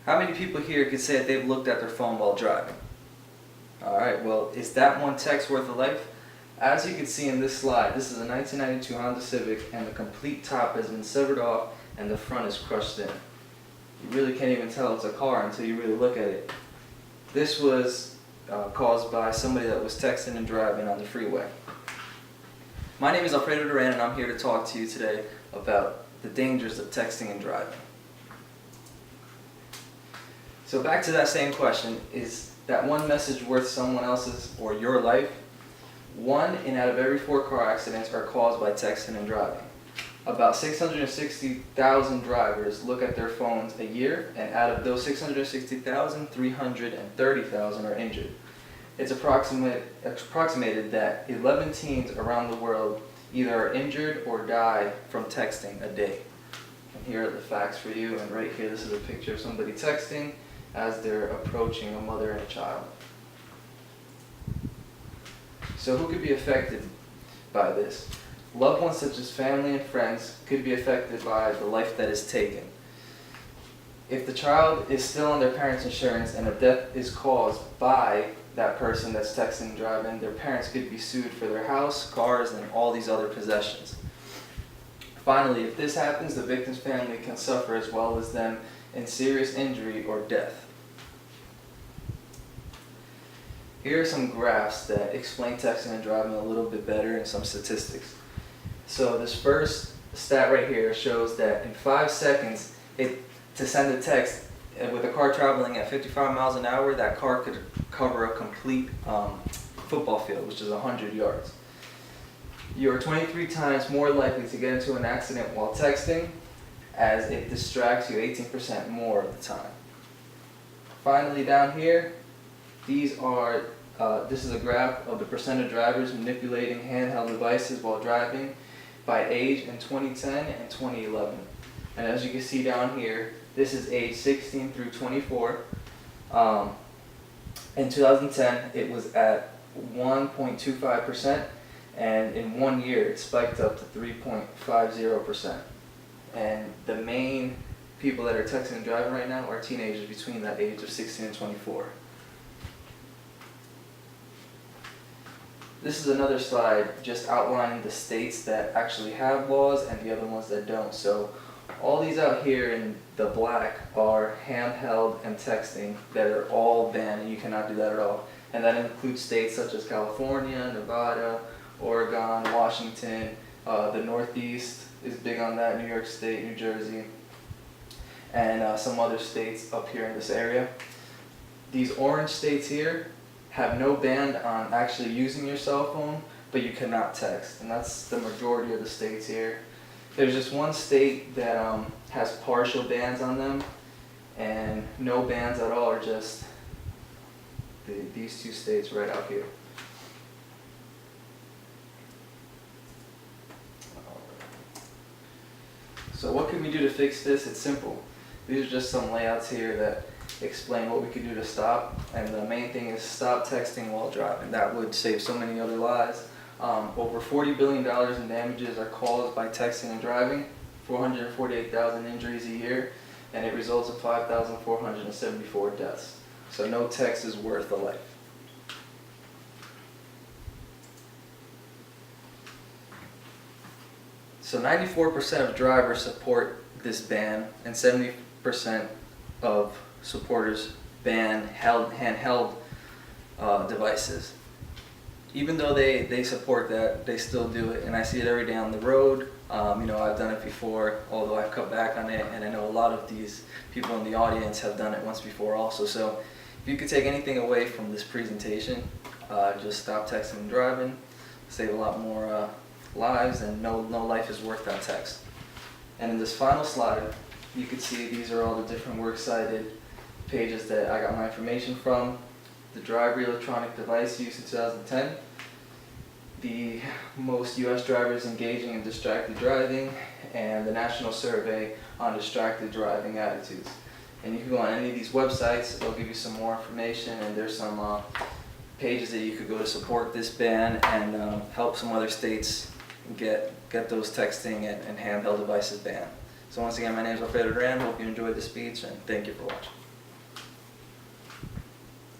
How many people here could say that they've looked at their phone while driving? Alright, well, is that one text worth a life? As you can see in this slide, this is a 1992 Honda Civic, and the complete top has been severed off and the front is crushed in. You really can't even tell it's a car until you really look at it. This was caused by somebody that was texting and driving on the freeway. My name is Alfredo Duran, and I'm here to talk to you today about the dangers of texting and driving. So back to that same question, is that one message worth someone else's or your life? 1 out of every 4 car accidents are caused by texting and driving. About 660,000 drivers look at their phones a year, and out of those 660,000, 330,000 are injured. It's approximated that 11 teens around the world either are injured or die from texting a day. And here are the facts for you, and right here this is a picture of somebody texting as they're approaching a mother and a child. So who could be affected by this? Loved ones such as family and friends could be affected by the life that is taken. If the child is still on their parents' insurance and a death is caused by that person that's texting and driving, their parents could be sued for their house, cars, and all these other possessions. Finally, if this happens, the victim's family can suffer as well as them in serious injury or death. Here are some graphs that explain texting and driving a little bit better and some statistics. So this first stat right here shows that in 5 seconds, to send a text with a car traveling at 55 miles an hour, that car could cover a complete football field, which is 100 yards. You're 23 times more likely to get into an accident while texting, as it distracts you 18% more of the time. Finally, down here, this is a graph of the percent of drivers manipulating handheld devices while driving by age in 2010 and 2011. And as you can see down here, this is age 16 through 24. In 2010, it was at 1.25%, and in 1 year, it spiked up to 3.50%. And the main people that are texting and driving right now are teenagers between that age of 16 and 24. This is another slide just outlining the states that actually have laws and the other ones that don't. So all these out here in the black are handheld and texting that are all banned, and you cannot do that at all. And that includes states such as California, Nevada, Oregon, Washington, the Northeast is big on that, New York State, New Jersey, and some other states up here in this area. These orange states here have no ban on actually using your cell phone, but you cannot text, and that's the majority of the states here. There's just one state that has partial bans on them, and no bans at all are just these 2 states right out here. So what can we do to fix this? It's simple. These are just some layouts here that explain what we could do to stop, and the main thing is stop texting while driving. That would save so many other lives. Over $40 billion in damages are caused by texting and driving, 448,000 injuries a year, and it results in 5,474 deaths. So no text is worth a life. So 94% of drivers support this ban, and 70% of supporters ban handheld devices. Even though they support that, they still do it, and I see it every day on the road. I've done it before, although I've cut back on it, and I know a lot of these people in the audience have done it once before also. So if you could take anything away from this presentation, just stop texting and driving, save a lot more lives, and no life is worth that text. And in this final slide, you can see these are all the different works cited pages that I got my information from. The driver electronic device use in 2010, the most U.S. drivers engaging in distracted driving, and the national survey on distracted driving attitudes. And you can go on any of these websites, they'll give you some more information, and there's some pages that you could go to support this ban and help some other states get those texting and handheld devices banned. So once again, my name is Alfredo Duran. Hope you enjoyed the speech, and thank you for watching.